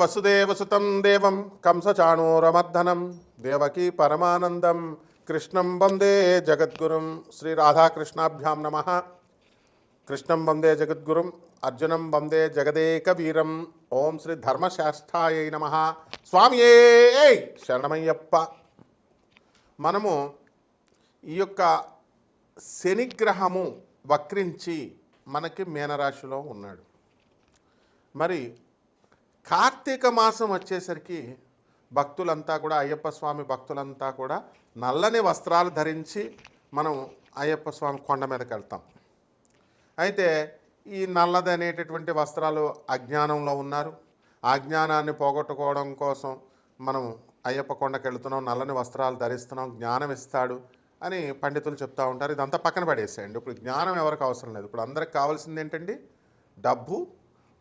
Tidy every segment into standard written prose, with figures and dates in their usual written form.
వసుదేవసుతం దేవం కంసచాణూరమర్దనం దేవకీ పరమానందం కృష్ణం వందే జగద్గురుం. శ్రీ రాధాకృష్ణాభ్యాం నమ. కృష్ణం వందే జగద్గురుం, అర్జునం వందే జగదేక వీరం. ఓం శ్రీ ధర్మశాస్త్రాయ నమ. స్వామియే శరణమయ్యప్ప. మనము ఈ యొక్క శనిగ్రహము వక్రించి మనకి మీనరాశిలో ఉన్నాడు. మరి కార్తీక మాసం వచ్చేసరికి భక్తులంతా కూడా, అయ్యప్ప స్వామి భక్తులంతా కూడా నల్లని వస్త్రాలు ధరించి మనం అయ్యప్ప స్వామి కొండ మీదకి వెళ్తాం. అయితే ఈ నల్లది అనేటటువంటి వస్త్రాలు అజ్ఞానంలో ఉన్నారు. ఆ అజ్ఞానాన్ని పోగొట్టుకోవడం కోసం మనం అయ్యప్ప కొండకి వెళుతున్నాం, నల్లని వస్త్రాలు ధరిస్తున్నాం, జ్ఞానం ఇస్తాడు అని పండితులు చెప్తూ ఉంటారు. ఇదంతా పక్కన పడేసేయండి. ఇప్పుడు జ్ఞానం ఎవరికి అవసరం లేదు. ఇప్పుడు అందరికి కావాల్సింది ఏంటండి? డబ్బు,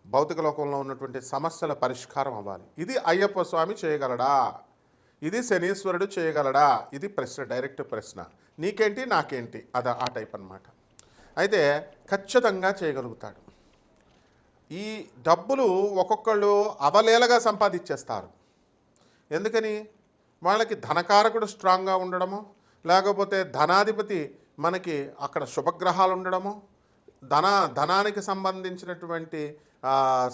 భౌతిక లోకంలో ఉన్నటువంటి సమస్యల పరిష్కారం అవ్వాలి. ఇది అయ్యప్ప స్వామి చేయగలడా? ఇది శనీశ్వరుడు చేయగలడా? ఇది ప్రశ్న, డైరెక్ట్ ప్రశ్న. నీకేంటి నాకేంటి, అది ఆ టైప్ అన్నమాట. అయితే ఖచ్చితంగా చేయగలుగుతాడు. ఈ డబ్బులు ఒక్కొక్కళ్ళు అవలేలగా సంపాదించేస్తారు. ఎందుకని? వాళ్ళకి ధనకారకుడు స్ట్రాంగ్గా ఉండడము, లేకపోతే ధనాధిపతి మనకి అక్కడ శుభగ్రహాలు ఉండడము, ధనానికి సంబంధించినటువంటి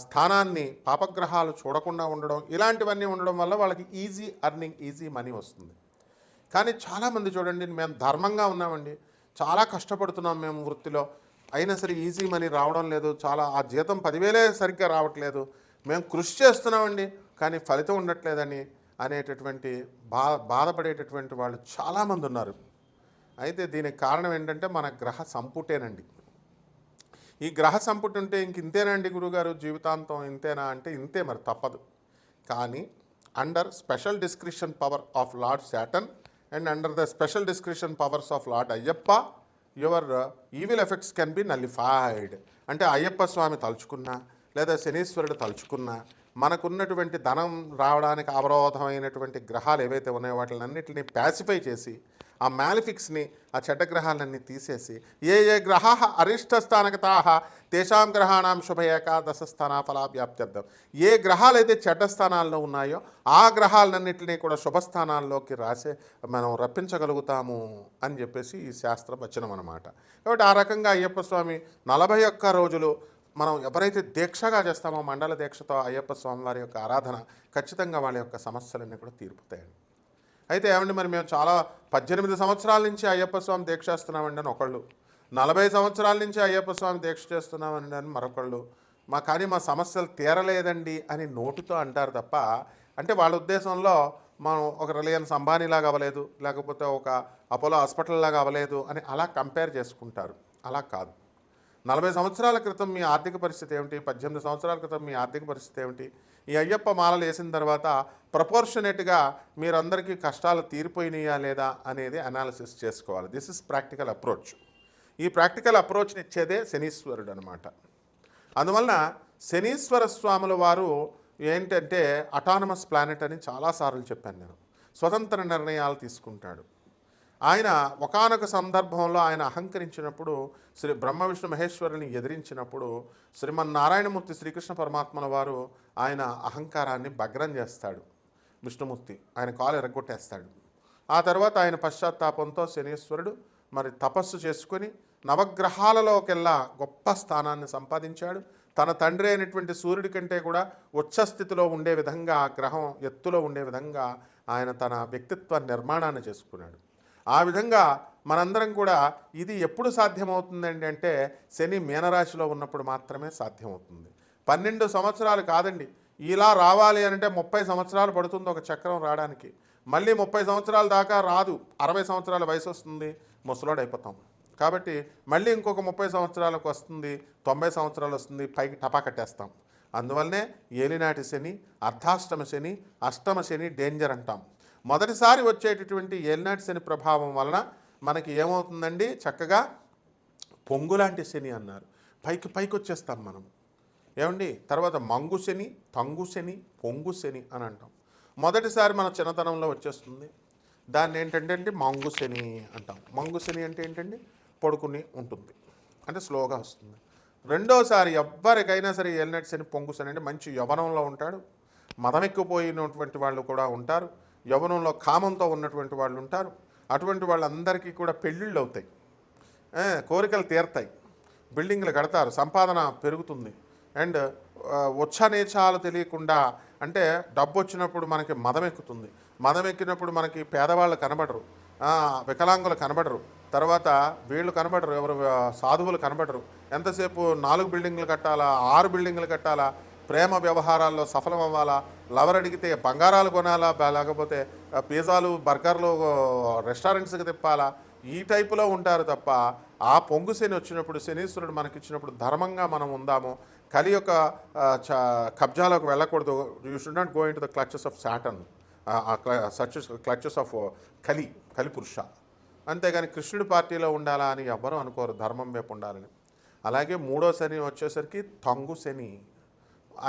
స్థానాన్ని పాపగ్రహాలు చూడకుండా ఉండడం, ఇలాంటివన్నీ ఉండడం వల్ల వాళ్ళకి ఈజీ ఎర్నింగ్, ఈజీ మనీ వస్తుంది. కానీ చాలామంది చూడండి, మేము ధర్మంగా ఉన్నామండి, చాలా కష్టపడుతున్నాం మేము వృత్తిలో, అయినా సరే ఈజీ మనీ రావడం లేదు, చాలా ఆ జీతం 10,000 సరిగ్గా రావట్లేదు, మేము కృషి చేస్తున్నామండి కానీ ఫలితం ఉండట్లేదని అనేటటువంటి బాధపడేటటువంటి వాళ్ళు చాలామంది ఉన్నారు. అయితే దీనికి కారణం ఏంటంటే మన గ్రహ సంపుటేనండి. ఈ గ్రహ సంపుటి ఉంటే ఇంక ఇంతేనండి గురుగారు జీవితాంతం ఇంతేనా అంటే ఇంతే, మరి తప్పదు. కానీ under special discretion power of lord Saturn and under the special discretion powers of lord Ayyappa, your evil effects can be nullified. అంటే అయ్యప్ప స్వామి తలుచుకున్నా లేదా శనీశ్వరుడు తలుచుకున్నా మనకున్నటువంటి ధనం రావడానికి అవరోధమైనటువంటి గ్రహాలు ఏవైతే ఉన్నాయో వాటిలన్నింటినీ ప్యాసిఫై చేసి ఆ మ్యాలిఫిక్స్ని, ఆ చెడ్డగ్రహాలన్నీ తీసేసి ఏ ఏ గ్రహా అరిష్టస్థానగతా తేషాం గ్రహాణం శుభ ఏకాదశ స్థాన ఫలాభ్యాప్త్యర్థం. ఏ గ్రహాలైతే చెడ్డ స్థానాల్లో ఉన్నాయో ఆ గ్రహాలన్నింటినీ కూడా శుభస్థానాల్లోకి మనం రప్పించగలుగుతాము అని చెప్పేసి ఈ శాస్త్ర వచనం అన్నమాట. కాబట్టి ఆ రకంగా అయ్యప్ప స్వామి 41 రోజులు మనం ఎవరైతే దీక్షగా చేస్తామో, మండల దీక్షతో అయ్యప్ప స్వామి వారి యొక్క ఆరాధన, ఖచ్చితంగా వాళ్ళ యొక్క సమస్యలన్నీ కూడా తీరుపుతాయండి. అయితే ఏమండి, మరి మేము చాలా 18 సంవత్సరాల నుంచి అయ్యప్ప స్వామి దీక్ష చేస్తున్నామండి అని ఒకళ్ళు, 40 సంవత్సరాల నుంచి అయ్యప్ప స్వామి దీక్ష చేస్తున్నామండి అని మరొకళ్ళు, కానీ మా సమస్యలు తీరలేదండి అని నోటితో అంటారు తప్ప, అంటే వాళ్ళ ఉద్దేశంలో మనం ఒక రిలయన్స్ అంబానీలాగా అవ్వలేదు, లేకపోతే ఒక అపోలో హాస్పిటల్ లాగా అవ్వలేదు అని అలా కంపేర్ చేసుకుంటారు. అలా కాదు. 40 సంవత్సరాల క్రితం మీ ఆర్థిక పరిస్థితి ఏమిటి, 18 సంవత్సరాల క్రితం మీ ఆర్థిక పరిస్థితి ఏమిటి, ఈ అయ్యప్ప మాలలు వేసిన తర్వాత ప్రపోర్షనేట్గా మీరందరికీ కష్టాలు తీరిపోయినాయా లేదా అనేది అనాలిసిస్ చేసుకోవాలి. This is practical approach. ఈ ప్రాక్టికల్ అప్రోచ్ని ఇచ్చేదే శనీశ్వరుడు అనమాట. అందువలన శనీశ్వర స్వాముల వారు ఏంటంటే అటానమస్ ప్లానెట్ అని చాలాసార్లు చెప్పాను నేను. స్వతంత్ర నిర్ణయాలు తీసుకుంటాడు. ఆయన ఒకానొక సందర్భంలో ఆయన అహంకరించినప్పుడు, శ్రీ బ్రహ్మ విష్ణు మహేశ్వరుని ఎదిరించినప్పుడు శ్రీమన్నారాయణమూర్తి శ్రీకృష్ణ పరమాత్మల వారు ఆయన అహంకారాన్ని భగ్నం చేస్తాడు. విష్ణుమూర్తి ఆయన కాలు ఎరగొట్టేస్తాడు. ఆ తర్వాత ఆయన పశ్చాత్తాపంతో శనీశ్వరుడు మరి తపస్సు చేసుకొని నవగ్రహాలలోకెల్లా గొప్ప స్థానాన్ని సంపాదించాడు. తన తండ్రి అయినటువంటి సూర్యుడి కంటే కూడా ఉచ్చస్థితిలో ఉండే విధంగా, ఆ గ్రహం ఎత్తులో ఉండే విధంగా ఆయన తన వ్యక్తిత్వ నిర్మాణాన్ని చేసుకున్నాడు. ఆ విధంగా మనందరం కూడా ఇది ఎప్పుడు సాధ్యమవుతుందండి అంటే శని మీనరాశిలో ఉన్నప్పుడు మాత్రమే సాధ్యమవుతుంది. 12 సంవత్సరాలు కాదండి, ఇలా రావాలి అంటే 30 సంవత్సరాలు పడుతుంది ఒక చక్రం రావడానికి. మళ్ళీ 30 సంవత్సరాల దాకా రాదు, 60 సంవత్సరాల వయసు వస్తుంది, ముసలోడైపోతాం. కాబట్టి మళ్ళీ ఇంకొక 30 సంవత్సరాలకు వస్తుంది, 90 సంవత్సరాలు వస్తుంది, పైకి టపా కట్టేస్తాం. అందువల్లనే ఏలినాటి శని, అర్ధాష్టమ శని, అష్టమ శని డేంజర్ అంటాం. మొదటిసారి వచ్చేటటువంటి ఏలినాటి శని ప్రభావం వలన మనకి ఏమవుతుందండి, చక్కగా పొంగులాంటి శని అన్నారు, పైకి వచ్చేస్తాం మనం. ఏమండి, తర్వాత మంగు శని, తంగు శని, పొంగు శని అని అంటాం. మొదటిసారి మన చిన్నతనంలో వచ్చేస్తుంది, దాన్ని ఏంటంటే మంగు శని అంటాం. మంగు శని అంటే ఏంటండి, పడుకుని ఉంటుంది, అంటే స్లోగా వస్తుంది. రెండోసారి ఎవ్వరికైనా సరే ఏలినాటి శని, పొంగు శని అంటే మంచి యవ్వనంలో ఉంటాడు, మదమెక్కిపోయినటువంటి వాళ్ళు కూడా ఉంటారు, యవ్వనంలో కామంతో ఉన్నటువంటి వాళ్ళు ఉంటారు. అటువంటి వాళ్ళందరికీ కూడా పెళ్ళిళ్ళు అవుతాయి, కోరికలు తీరతాయి, బిల్డింగ్లు కడతారు, సంపాదన పెరుగుతుంది. అండ్ ఉచ్చనీచాలు తెలియకుండా, అంటే డబ్బు వచ్చినప్పుడు మనకి మదం ఎక్కుతుంది. మదం ఎక్కినప్పుడు మనకి పేదవాళ్ళు కనబడరు, వికలాంగులు కనబడరు, తర్వాత వీళ్ళు కనబడరు, ఎవరు సాధువులు కనబడరు. ఎంతసేపు 4 బిల్డింగ్లు కట్టాలా, 6 బిల్డింగ్లు కట్టాలా, ప్రేమ వ్యవహారాల్లో సఫలం అవ్వాలా, లవర్ అడిగితే బంగారాలు కొనాలా, లేకపోతే పిజ్జాలు బర్గర్లు రెస్టారెంట్స్కి తిప్పాలా, ఈ టైపులో ఉంటారు తప్ప ఆ పొంగు శని వచ్చినప్పుడు, శనీశ్వరుడు మనకిచ్చినప్పుడు ధర్మంగా మనం ఉందాము, కలి యొక్క కబ్జాలోకి వెళ్ళకూడదు. You should not go into the clutches of Saturn, clutches of Kalipurusha. అంతేగాని కృష్ణుడి పార్టీలో ఉండాలా అని ఎవ్వరూ అనుకోరు, ధర్మం వైపు ఉండాలని. అలాగే 3వ శని వచ్చేసరికి తంగు శని,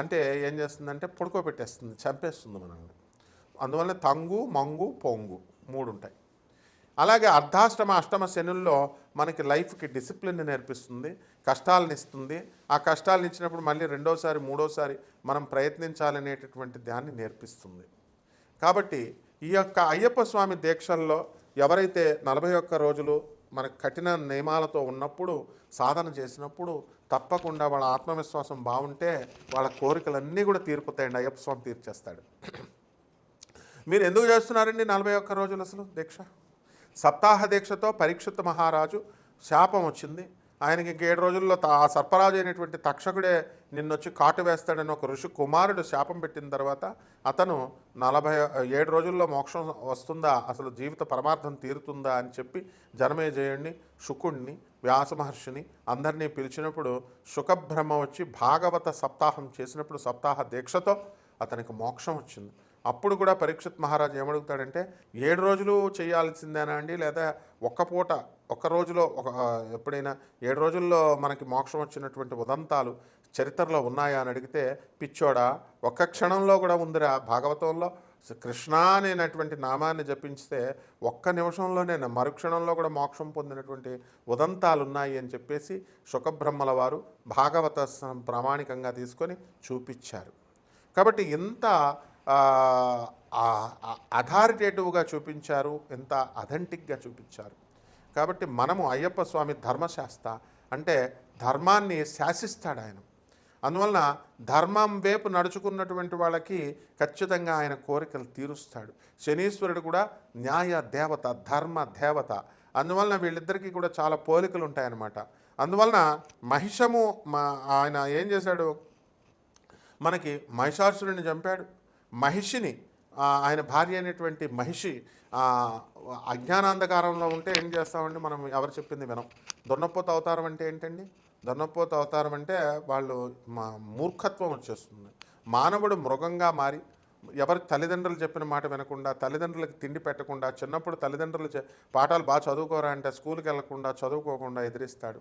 అంటే ఏం చేస్తుందంటే పడుకోబెట్టేస్తుంది, చంపేస్తుంది మనల్ని. అందువల్ల తంగు, మంగు, పొంగు 3 ఉంటాయి. అలాగే అర్ధాష్టమ అష్టమ శనుల్లో మనకి లైఫ్కి డిసిప్లిన్ నేర్పిస్తుంది, కష్టాలను ఇస్తుంది. ఆ కష్టాలను ఇచ్చినప్పుడు మళ్ళీ 2వసారి 3వసారి మనం ప్రయత్నించాలనేటటువంటి దాన్ని నేర్పిస్తుంది. కాబట్టి ఈ యొక్క అయ్యప్ప స్వామి దీక్షల్లో ఎవరైతే 41 రోజులు మన కఠిన నియమాలతో ఉన్నప్పుడు సాధన చేసినప్పుడు తప్పకుండా వాళ్ళ ఆత్మవిశ్వాసం బాగుంటే వాళ్ళ కోరికలన్నీ కూడా తీరిపోతాయండి, అయ్యప్ప స్వామి తీర్చేస్తాడు. మీరు ఎందుకు చేస్తున్నారండి 41 రోజులు అసలు దీక్ష? సప్తాహ దీక్షతో పరీక్షిత్ మహారాజు శాపం వచ్చింది ఆయనకి. 7 రోజుల్లో ఆ సర్పరాజు అయినటువంటి తక్షకుడే నిన్నొచ్చి కాటు వేస్తాడని ఒక ఋషి కుమారుడు శాపం పెట్టిన తర్వాత అతను 47 రోజుల్లో మోక్షం వస్తుందా, అసలు జీవిత పరమార్థం తీరుతుందా అని చెప్పి జనమేజయుడిని, శుకుడిని, వ్యాస మహర్షిని అందరినీ పిలిచినప్పుడు శుకబ్రహ్మ వచ్చి భాగవత సప్తాహం చేసినప్పుడు సప్తాహ దీక్షతో అతనికి మోక్షం వచ్చింది. అప్పుడు కూడా పరీక్షిత్ మహారాజు ఏమడుగుతాడంటే 7 రోజులు చేయాల్సిందేనా అండి, లేదా ఒక్క రోజులో ఎప్పుడైనా 7 రోజుల్లో మనకి మోక్షం వచ్చినటువంటి ఉదంతాలు చరిత్రలో ఉన్నాయా అని అడిగితే, పిచ్చోడా, ఒక్క క్షణంలో కూడా ఉందిరా భాగవతంలో, కృష్ణ అనేటువంటి నామాన్ని జపించితే ఒక్క నిమిషంలోనే మరుక్షణంలో కూడా మోక్షం పొందినటువంటి ఉదంతాలు ఉన్నాయి అని చెప్పేసి శుకబ్రహ్మల వారు భాగవత ప్రామాణికంగా తీసుకొని చూపించారు. కాబట్టి ఇంత అథారిటేటివ్గా చూపించారు, ఎంత అథెంటిక్గా చూపించారు. కాబట్టి మనము అయ్యప్ప స్వామి ధర్మశాస్త్ర, అంటే ధర్మాన్ని శాసిస్తాడు ఆయన. అందువలన ధర్మం వైపు నడుచుకున్నటువంటి వాళ్ళకి ఖచ్చితంగా ఆయన కోరికలు తీరుస్తాడు. శనీశ్వరుడు కూడా న్యాయ దేవత, ధర్మ దేవత. అందువలన వీళ్ళిద్దరికీ కూడా చాలా పోలికలు ఉంటాయన్నమాట. అందువలన మహిషము ఆయన ఏం చేశాడు, మనకి మహిషాసురుడిని చంపాడు. మహిషిని, ఆయన భార్య అయినటువంటి మహిషి అజ్ఞానాంధకారంలో ఉంటే ఏం చేస్తామండి మనం, ఎవరు చెప్పింది వినం. దొన్నపోత అవతారం అంటే ఏంటండి? దొన్నపోత అవతారం అంటే వాళ్ళు మూర్ఖత్వం వచ్చేస్తుంది. మానవుడు మృగంగా మారి ఎవరి తల్లిదండ్రులు చెప్పిన మాట వినకుండా, తల్లిదండ్రులకు తిండి పెట్టకుండా, చిన్నప్పుడు తల్లిదండ్రులు పాఠాలు బాగా చదువుకోరా అంటే స్కూల్కి వెళ్లకుండా, చదువుకోకుండా ఎదిరిస్తాడు.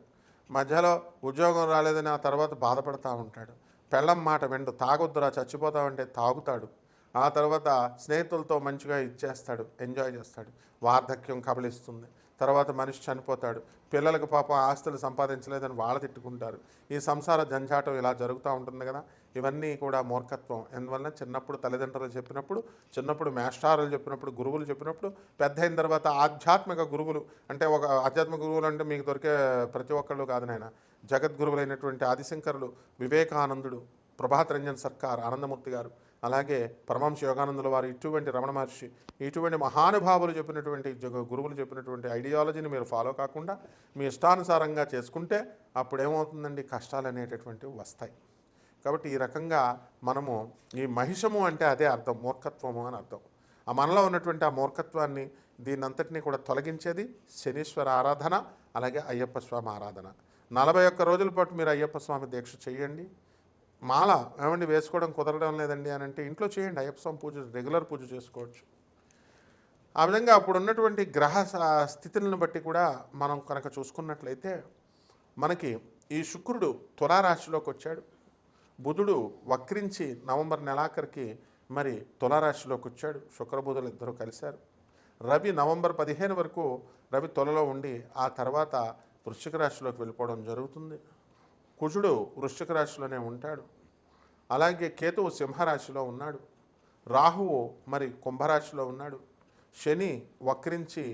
మధ్యలో ఉద్యోగం రాలేదని ఆ తర్వాత బాధపడుతూ ఉంటాడు. పెళ్ళం మాట వెండు, తాగొద్దురా చచ్చిపోతామంటే తాగుతాడు. ఆ తర్వాత స్నేహితులతో మంచిగా ఇచ్చేస్తాడు, ఎంజాయ్ చేస్తాడు. వార్ధక్యం కబలిస్తుంది, తర్వాత మనిషి చనిపోతాడు. పిల్లలకు పాపం ఆస్తులు సంపాదించలేదని వాళ్ళు తిట్టుకుంటారు. ఈ సంసార జంజాటం ఇలా జరుగుతూ ఉంటుంది కదా. ఇవన్నీ కూడా మూర్ఖత్వం. ఎందువల్ల చిన్నప్పుడు తల్లిదండ్రులు చెప్పినప్పుడు, చిన్నప్పుడు మేస్టారులు చెప్పినప్పుడు, గురువులు చెప్పినప్పుడు, పెద్ద అయిన తర్వాత ఆధ్యాత్మిక గురువులు, అంటే ఒక ఆధ్యాత్మిక గురువులు అంటే మీకు దొరికే ప్రతి ఒక్కళ్ళు కాదు నాయన. జగద్గురువులైనటువంటి ఆదిశంకరులు, వివేకానందుడు, ప్రభాత్ రంజన్ సర్కార్, ఆనందమూర్తి గారు, అలాగే పరమహంస యోగానందుల వారు, ఇటువంటి రమణ మహర్షి, ఇటువంటి మహానుభావులు చెప్పినటువంటి గురువులు చెప్పినటువంటి ఐడియాలజీని మీరు ఫాలో కాకుండా మీ ఇష్టానుసారంగా చేసుకుంటే అప్పుడు ఏమవుతుందండి, కష్టాలు అనేటటువంటివి వస్తాయి. కాబట్టి ఈ రకంగా మనము ఈ మహిషము అంటే అదే అర్థం, మూర్ఖత్వము అని అర్థం. ఆ మనలో ఉన్నటువంటి ఆ మూర్ఖత్వాన్ని, దీనంతటినీ కూడా తొలగించేది శనీశ్వర ఆరాధన, అలాగే అయ్యప్ప స్వామి ఆరాధన. 41 రోజుల పాటు మీరు అయ్యప్ప స్వామి దీక్ష చేయండి. మాల ఏమండి వేసుకోవడం కుదరడం లేదండి అని అంటే ఇంట్లో చేయండి, అయ్యప్ప స్వామి పూజ రెగ్యులర్ పూజ చేసుకోవచ్చు. ఆ విధంగా అప్పుడు ఉన్నటువంటి గ్రహ స్థితులను బట్టి కూడా మనం కనుక చూసుకున్నట్లయితే మనకి ఈ శుక్రుడు తులారాశిలోకి వచ్చాడు, బుధుడు వక్రించి నవంబర్ నెలాఖరికి మరి తులారాశిలోకి వచ్చాడు, శుక్రబుధులు ఇద్దరు కలిశారు. రవి నవంబర్ 15 వరకు రవి తులలో ఉండి ఆ తర్వాత వృశ్చిక రాశిలోకి వెళ్ళిపోవడం జరుగుతుంది. కుజుడు వృశ్చిక రాశిలోనే ఉంటాడు, అలాగే కేతువు సింహరాశిలో ఉన్నాడు. రాహువు మరి కుంభరాశిలో ఉన్నాడు, శని వక్రించి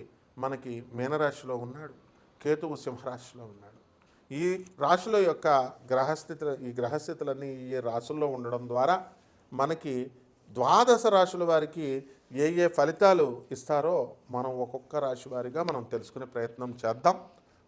మనకి మీనరాశిలో ఉన్నాడు, కేతువు సింహరాశిలో ఉన్నాడు. ఈ రాశుల యొక్క గ్రహస్థితులన్నీ ఈ రాశుల్లో ఉండడం ద్వారా మనకి ద్వాదశ రాశుల వారికి ఏ ఏ ఫలితాలు ఇస్తారో మనం ఒక్కొక్క రాశి వారిగా మనం తెలుసుకునే ప్రయత్నం చేద్దాం.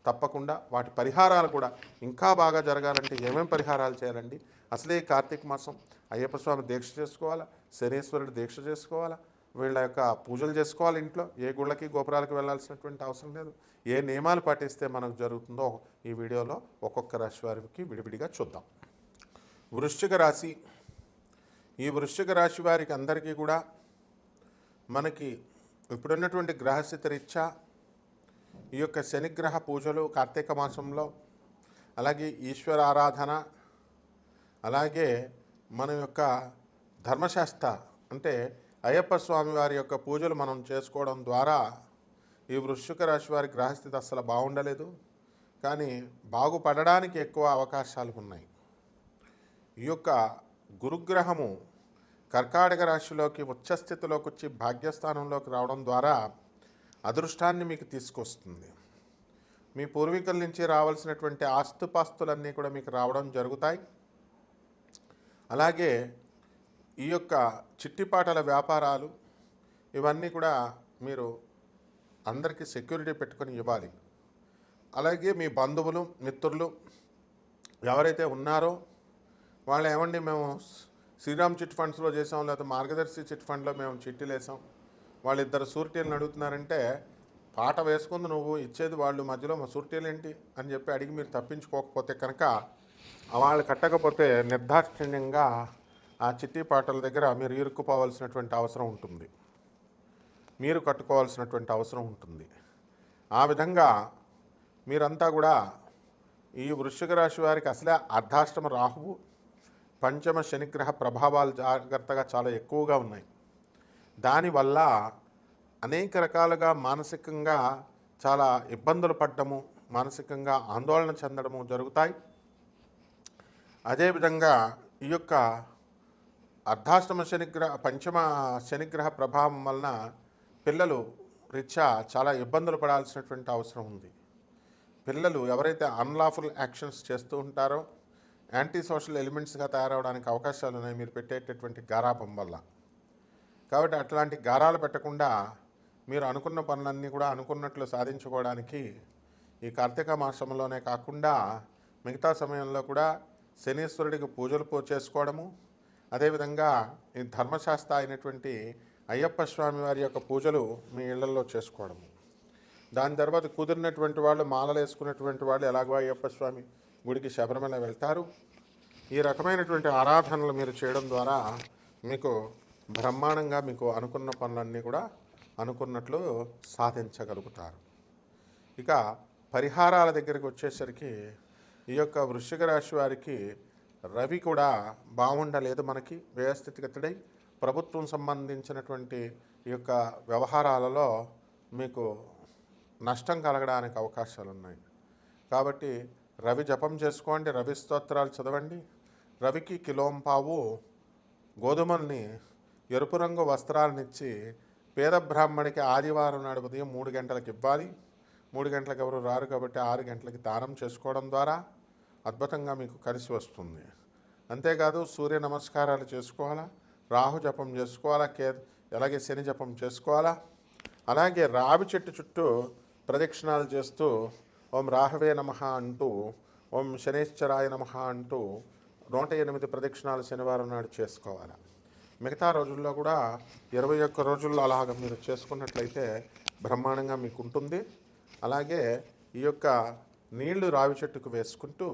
తప్పకుండా వాటి పరిహారాలు కూడా ఇంకా బాగా జరగాలంటే ఏమేమి పరిహారాలు చేయాలండి? అసలే కార్తీక మాసం, అయ్యప్ప స్వామి దీక్ష చేసుకోవాలా, శనీశ్వరుడు దీక్ష చేసుకోవాలా, వీళ్ళ యొక్క పూజలు చేసుకోవాలి. ఇంట్లో ఏ గుళ్ళకి గోపురాలకు వెళ్ళాల్సినటువంటి అవసరం లేదు. ఏ నియమాలు పాటిస్తే మనకు జరుగుతుందో ఈ వీడియోలో ఒక్కొక్క రాశి వారికి విడివిడిగా చూద్దాం. వృశ్చిక రాశి. ఈ వృశ్చిక రాశి వారికి అందరికీ కూడా మనకి ఇప్పుడున్నటువంటి గ్రహస్థితి రీత్యా ఈ యొక్క శనిగ్రహ పూజలు కార్తీక మాసంలో, అలాగే ఈశ్వర ఆరాధన, అలాగే మన యొక్క ధర్మశాస్త్ర అంటే అయ్యప్ప స్వామి వారి యొక్క పూజలు మనం చేసుకోవడం ద్వారా ఈ వృశ్చిక రాశి వారి గ్రహస్థితి అస్సలు బాగుండలేదు, కానీ బాగుపడడానికి ఎక్కువ అవకాశాలు ఉన్నాయి. ఈ యొక్క గురుగ్రహము కర్కాటక రాశిలోకి ఉచ్చస్థితిలోకి వచ్చి భాగ్యస్థానంలోకి రావడం ద్వారా అదృష్టాన్ని మీకు తీసుకొస్తుంది. మీ పూర్వీకుల నుంచి రావాల్సినటువంటి ఆస్తుపాస్తులన్నీ కూడా మీకు రావడం జరుగుతాయి. అలాగే ఈ యొక్క చిట్టిపాటల వ్యాపారాలు ఇవన్నీ కూడా మీరు అందరికీ సెక్యూరిటీ పెట్టుకొని ఇవ్వాలి. అలాగే మీ బంధువులు మిత్రులు ఎవరైతే ఉన్నారో వాళ్ళు ఏమండి మేము శ్రీరామ్ చిట్ ఫండ్స్లో చేసాం, లేకపోతే మార్గదర్శి చిట్ ఫండ్లో మేము చిట్టీలు వేసాం, వాళ్ళిద్దరు సూరిటీలను అడుగుతున్నారంటే పాట వేసుకుంది నువ్వు ఇచ్చేది వాళ్ళు, మధ్యలో మా సూరిటీలు ఏంటి అని చెప్పి అడిగి మీరు తప్పించుకోకపోతే కనుక వాళ్ళు కట్టకపోతే నిర్దాక్షిణ్యంగా ఆ చిట్టి పాటల దగ్గర మీరు ఇరుక్కుపోవాల్సినటువంటి అవసరం ఉంటుంది, మీరు కట్టుకోవాల్సినటువంటి అవసరం ఉంటుంది. ఆ విధంగా మీరంతా కూడా ఈ వృశ్చిక రాశి వారికి అసలే అర్ధాష్టమ రాహువు, పంచమ శనిగ్రహ ప్రభావాలు జాగ్రత్తగా చాలా ఎక్కువగా ఉన్నాయి. దానివల్ల అనేక రకాలుగా మానసికంగా చాలా ఇబ్బందులు పడ్డము, మానసికంగా ఆందోళన చెందడము జరుగుతాయి. అదేవిధంగా ఈ యొక్క అర్ధాష్టమ పంచమ శనిగ్రహ ప్రభావం వలన పిల్లలు రీత్యా చాలా ఇబ్బందులు పడాల్సినటువంటి అవసరం ఉంది. పిల్లలు ఎవరైతే అన్లాఫుల్ యాక్షన్స్ చేస్తూ ఉంటారో యాంటీ సోషల్ ఎలిమెంట్స్గా తయారవడానికి అవకాశాలు ఉన్నాయి మీరు పెట్టేటటువంటి గారాబం వల్ల. కాబట్టి అట్లాంటి గారాలు పెట్టకుండా మీరు అనుకున్న పనులన్నీ కూడా అనుకున్నట్లు సాధించుకోవడానికి ఈ కార్తీక మాసంలోనే కాకుండా మిగతా సమయంలో కూడా శనీశ్వరుడికి పూజలు చేసుకోవడము, అదేవిధంగా ఈ ధర్మశాస్త్ర అయినటువంటి అయ్యప్ప స్వామి వారి యొక్క పూజలు మీ ఇళ్లలో చేసుకోవడము. దాని తర్వాత కుదిరినటువంటి వాళ్ళు మాలలు వేసుకున్నటువంటి వాళ్ళు ఎలాగో అయ్యప్ప స్వామి గుడికి శబరిమల వెళ్తారు. ఈ రకమైనటువంటి ఆరాధనలు మీరు చేయడం ద్వారా మీకు బ్రహ్మాండంగా మీకు అనుకున్న పనులన్నీ కూడా అనుకున్నట్లు సాధించగలుగుతారు. ఇక పరిహారాల దగ్గరికి వచ్చేసరికి ఈ యొక్క వృశ్చిక రాశి వారికి రవి కూడా బాగుండలేదు, మనకి వ్యయస్థితిగతుడై ప్రభుత్వం సంబంధించినటువంటి ఈ యొక్క వ్యవహారాలలో మీకు నష్టం కలగడానికి అవకాశాలు ఉన్నాయి. కాబట్టి రవి జపం చేసుకోండి, రవి స్తోత్రాలు చదవండి. రవికి కిలోంపావు గోధుమల్ని ఎరుపు రంగు వస్త్రాలనిచ్చి పేద బ్రాహ్మడికి ఆదివారం నాడు ఉదయం 3 గంటలకు ఇవ్వాలి. 3 గంటలకు ఎవరు రారు కాబట్టి 6 గంటలకి దానం చేసుకోవడం ద్వారా అద్భుతంగా మీకు కలిసి వస్తుంది. అంతేకాదు సూర్య నమస్కారాలు చేసుకోవాలా, రాహు జపం చేసుకోవాలా, అలాగే శని జపం చేసుకోవాలా. అలాగే రావి చెట్టు చుట్టూ ప్రదక్షిణాలు చేస్తూ ఓం రాహవే నమః అంటూ, ఓం శనేశ్వరాయ నమః అంటూ 108 ప్రదక్షిణాలు శనివారం నాడు చేసుకోవాలి. మిగతా రోజుల్లో కూడా 21 రోజుల్లో అలాగ మీరు చేసుకున్నట్లయితే బ్రహ్మాండంగా మీకు ఉంటుంది. అలాగే ఈ యొక్క నీళ్లు రావి చెట్టుకు వేసుకుంటూ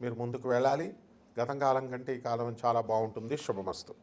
మీరు ముందుకు వెళ్ళాలి. గతం కాలం కంటే ఈ కాలం చాలా బాగుంటుంది. శుభమస్తు.